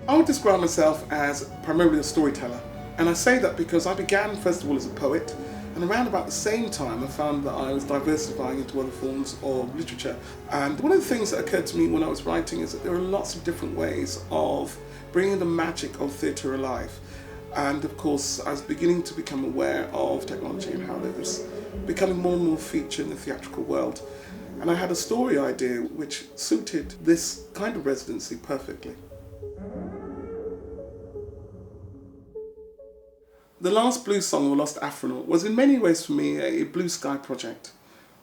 I would describe myself as primarily a storyteller, and I say that because I began first of all as a poet, and around about the same time I found that I was diversifying into other forms of literature. And one of the things that occurred to me when I was writing is that there are lots of different ways of bringing the magic of theatre alive. And of course I was beginning to become aware of technology and how it was becoming more and more featured in the theatrical world. And I had a story idea which suited this kind of residency perfectly. The last blues song, or Lost Afronaut, was in many ways for me a blue sky project.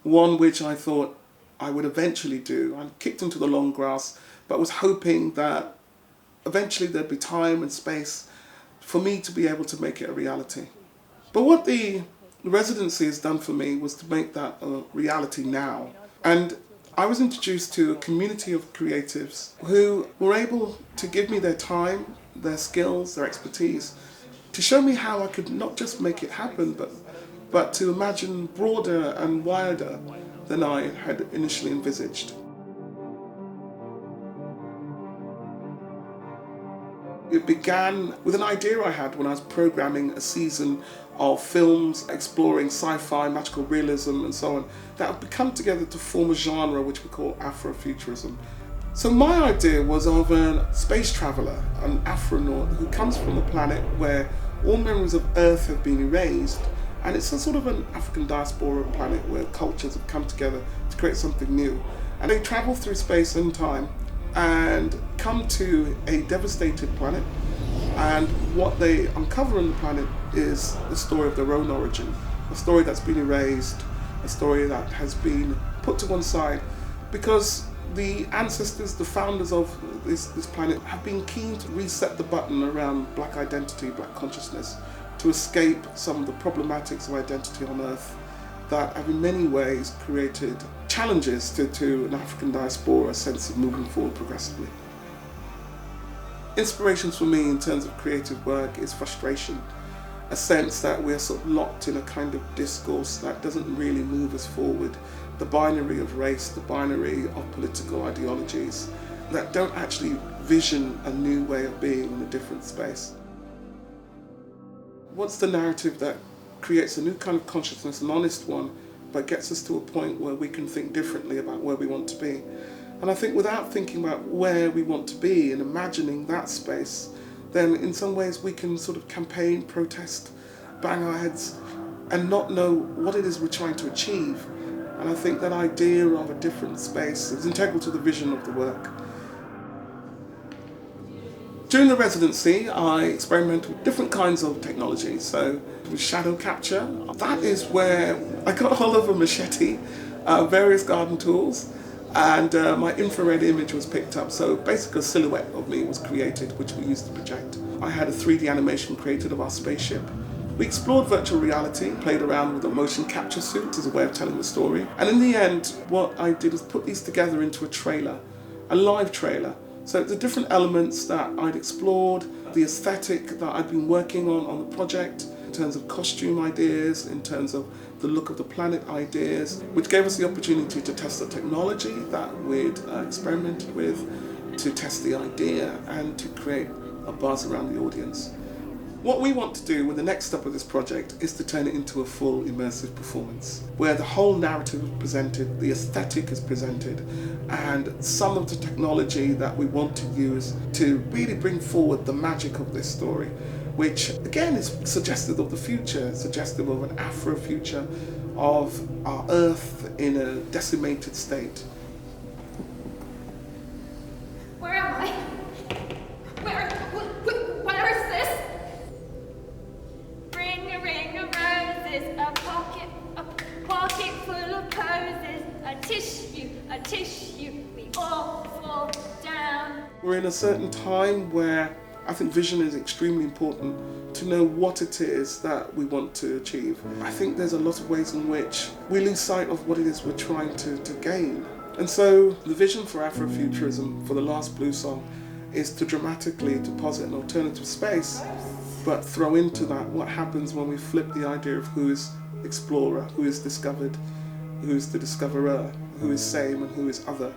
One which I thought I would eventually do. I kicked into the long grass, but was hoping that eventually there'd be time and space for me to be able to make it a reality. But what the residency has done for me was to make that a reality now. And I was introduced to a community of creatives who were able to give me their time, their skills, their expertise, to show me how I could not just make it happen, but to imagine broader and wider than I had initially envisaged. It began with an idea I had when I was programming a season of films exploring sci-fi, magical realism and so on, that have come together to form a genre which we call Afrofuturism. So my idea was of a space traveller, an Afronaut, who comes from a planet where all memories of Earth have been erased, and it's a sort of an African diaspora planet where cultures have come together to create something new. And they travel through space and time and come to a devastated planet, and what they uncover on the planet is the story of their own origin, a story that's been erased, a story that has been put to one side because the ancestors, the founders of this planet, have been keen to reset the button around black identity, black consciousness, to escape some of the problematics of identity on Earth that have in many ways created challenges to an African diaspora sense of moving forward progressively. Inspirations for me in terms of creative work is frustration, a sense that we're sort of locked in a kind of discourse that doesn't really move us forward. The binary of race, the binary of political ideologies that don't actually vision a new way of being in a different space. What's the narrative that creates a new kind of consciousness, an honest one, but gets us to a point where we can think differently about where we want to be? And I think without thinking about where we want to be and imagining that space, then in some ways we can sort of campaign, protest, bang our heads, and not know what it is we're trying to achieve. And I think that idea of a different space is integral to the vision of the work. During the residency, I experimented with different kinds of technology. So with shadow capture, that is where I got hold of a machete, various garden tools, and my infrared image was picked up. So basically a silhouette of me was created, which we used to project. I had a 3D animation created of our spaceship. We explored virtual reality, played around with a motion capture suit as a way of telling the story. And in the end, what I did was put these together into a trailer, a live trailer. So the different elements that I'd explored, the aesthetic that I'd been working on the project, in terms of costume ideas, in terms of the look of the planet ideas, which gave us the opportunity to test the technology that we'd experimented with, to test the idea and to create a buzz around the audience. What we want to do with the next step of this project is to turn it into a full immersive performance, where the whole narrative is presented, the aesthetic is presented, and some of the technology that we want to use to really bring forward the magic of this story, which again is suggestive of the future, suggestive of an Afro future, of our Earth in a decimated state. Where am I? Where is this? Ring a roses, a pocket full of poses, a tissue, we all fall down. We're in a certain time where I think vision is extremely important to know what it is that we want to achieve. I think there's a lot of ways in which we lose sight of what it is we're trying to gain. And so the vision for Afrofuturism for the last Blue Song is to dramatically deposit an alternative space, but throw into that what happens when we flip the idea of who is explorer, who is discovered, who is the discoverer, who is same and who is other.